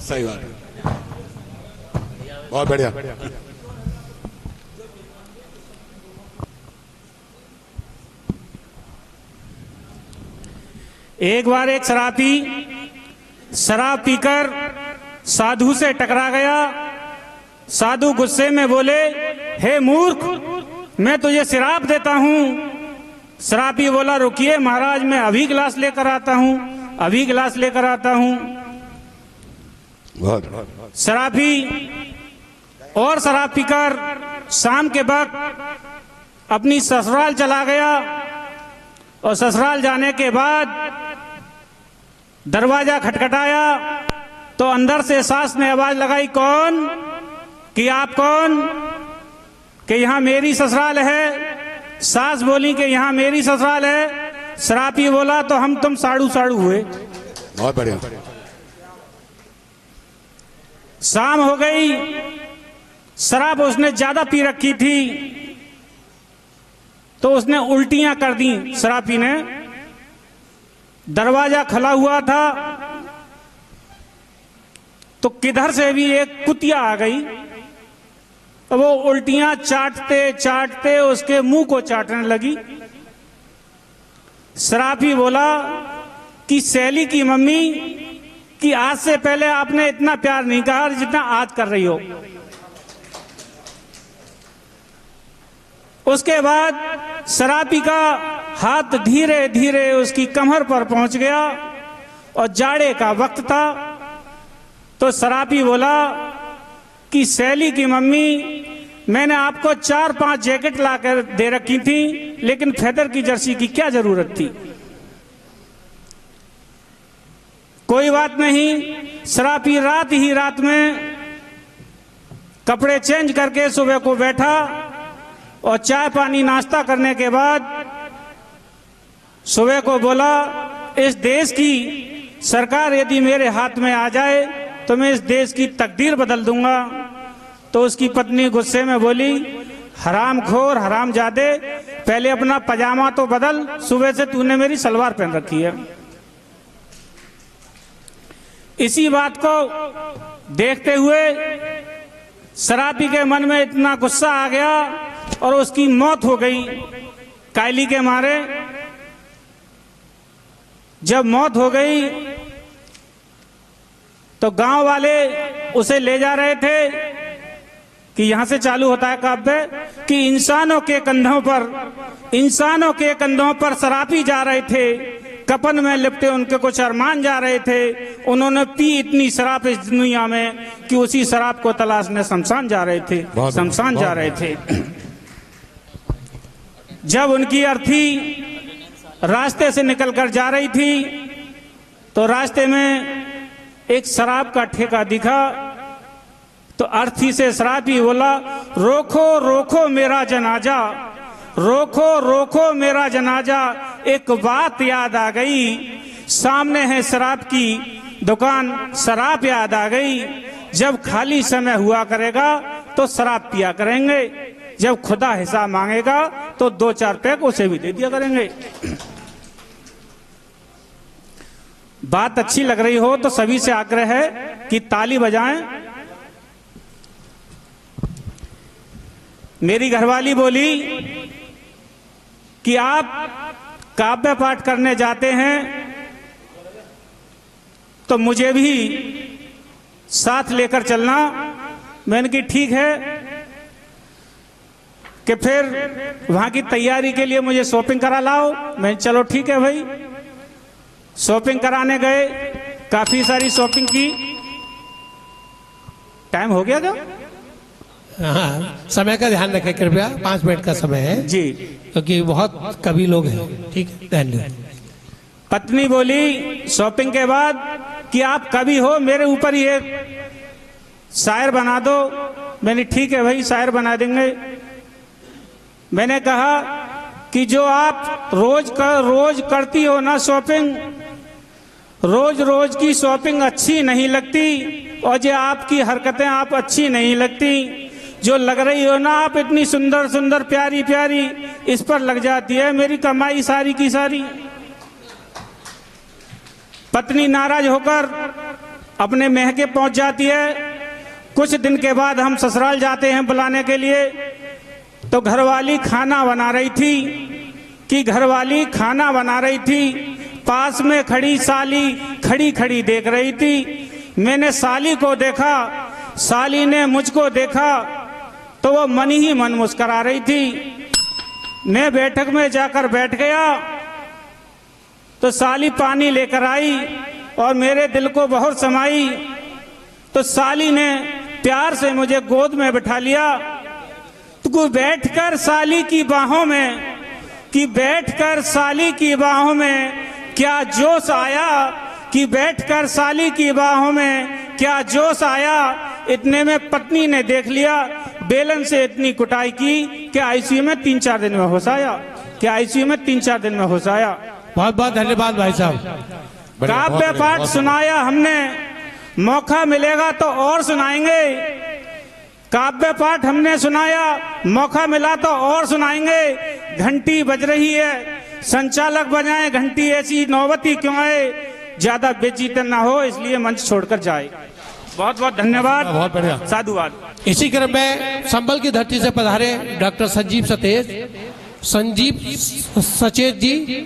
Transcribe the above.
सही बात है, बहुत बढ़िया। एक बार एक शराबी शराब पीकर साधु से टकरा गया। साधु गुस्से में बोले, हे मूर्ख, मैं तुझे शराब देता हूं। शराबी बोला, रुकिए महाराज, मैं अभी गिलास लेकर आता हूं, अभी गिलास लेकर आता हूं। शराबी और शराब पीकर शाम के वक्त अपनी ससुराल चला गया और ससुराल जाने के बाद दरवाजा खटखटाया तो अंदर से सास ने आवाज लगाई, कौन? कि आप कौन? कि यहां मेरी ससुराल है। सास बोली कि यहां मेरी ससुराल है। शराबी बोला, तो हम तुम साड़ू साड़ू हुए। बहुत बढ़िया। शाम हो गई, शराब उसने ज्यादा पी रखी थी तो उसने उल्टियां कर दी। शराबी ने, दरवाजा खुला हुआ था तो किधर से भी एक कुतिया आ गई। वो उल्टियां चाटते चाटते उसके मुंह को चाटने लगी। शराबी बोला कि सैली की मम्मी, कि आज से पहले आपने इतना प्यार नहीं कहा जितना आज कर रही हो। उसके बाद शराबी का हाथ धीरे धीरे उसकी कमर पर पहुंच गया और जाड़े का वक्त था। तो शराबी बोला कि सैली की मम्मी, मैंने आपको 4-5 जैकेट लाकर दे रखी थी, लेकिन फेदर की जर्सी की क्या जरूरत थी? कोई बात नहीं। शराबी रात में कपड़े चेंज करके सुबह को बैठा और चाय पानी नाश्ता करने के बाद सुबह को बोला, इस देश की सरकार यदि मेरे हाथ में आ जाए तो मैं इस देश की तकदीर बदल दूंगा। तो उसकी पत्नी गुस्से में बोली, हरामखोर, हरामजादे, पहले अपना पजामा तो बदल, सुबह से तूने मेरी सलवार पहन रखी है। इसी बात को देखते हुए शराबी के मन में इतना गुस्सा आ गया और उसकी मौत हो गई कायली के मारे। जब मौत हो गई तो गांव वाले उसे ले जा रहे थे कि यहां से चालू होता है काव्य कि इंसानों के कंधों पर शराबी जा रहे थे, कफन में लिपटे उनके कुछ अरमान जा रहे थे। उन्होंने पी इतनी शराब इस दुनिया में कि उसी शराब को तलाशने शमशान जा रहे थे। जब उनकी अर्थी रास्ते से निकलकर जा रही थी तो रास्ते में एक शराब का ठेका दिखा। तो अर्थी से शराबी बोला, रोको रोको मेरा जनाजा, रोको रोको मेरा जनाजा। एक बात याद आ गई, सामने है शराब की दुकान, शराब याद आ गई। जब खाली समय हुआ करेगा तो शराब पिया करेंगे, जब खुदा हिसाब मांगेगा तो 2-4 पैक उसे भी दे दिया करेंगे। बात अच्छी लग रही हो तो सभी से आग्रह है कि ताली बजाएं। मेरी घरवाली बोली कि आप काव्य पाठ करने जाते हैं तो मुझे भी साथ लेकर चलना। मैंने कहा ठीक है, कि फिर वहां की तैयारी के लिए मुझे शॉपिंग करा लाओ। मैं चलो ठीक है भाई। शॉपिंग कराने गए, काफी सारी शॉपिंग की। टाइम हो गया क्या? हाँ, समय का ध्यान रखें कृपया, 5 मिनट का समय है जी, क्योंकि बहुत कवि लोग हैं। ठीक है, धन्यवाद। पत्नी बोली शॉपिंग के बाद कि आप कवि हो, मेरे ऊपर ही एक शायर बना दो। मैंने ठीक है भाई, शायर बना देंगे। मैंने कहा कि जो आप रोज करती हो ना शॉपिंग, रोज रोज की शॉपिंग अच्छी नहीं लगती, और जो आपकी हरकतें आप अच्छी नहीं लगती। जो लग रही हो ना आप इतनी सुंदर सुंदर प्यारी प्यारी, इस पर लग जाती है मेरी कमाई सारी की सारी। पत्नी नाराज होकर अपने महके पहुंच जाती है। कुछ दिन के बाद हम ससुराल जाते हैं बुलाने के लिए, तो घरवाली खाना बना रही थी। पास में खड़ी साली खड़ी खड़ी देख रही थी। मैंने साली को देखा, साली ने मुझको देखा, तो वो मन ही मन मुस्करा रही थी। मैं बैठक में जाकर बैठ गया तो साली पानी लेकर आई और मेरे दिल को बहुत समाई। तो साली ने प्यार से मुझे गोद में बिठा लिया। तो बैठकर साली की बाहों में क्या जोश आया। इतने में पत्नी ने देख लिया, बेलन से इतनी कुटाई की कि आईसीयू में 3-4 दिन में होश आया। बहुत बहुत धन्यवाद भाई साहब। काव्य पाठ सुनाया हमने, मौका मिलेगा तो और सुनाएंगे। काव्य पाठ हमने सुनाया, मौका मिला तो और सुनाएंगे। घंटी बज रही है, संचालक बजाएं घंटी, ऐसी नौबती क्यों आए, ज्यादा बेचैन ना हो इसलिए मंच छोड़कर जाए। बहुत बहुत धन्यवाद, बहुत बढ़िया, साधुवाद। इसी क्रम में संबल की धरती से पधारे डॉक्टर संजीव सचेत जी।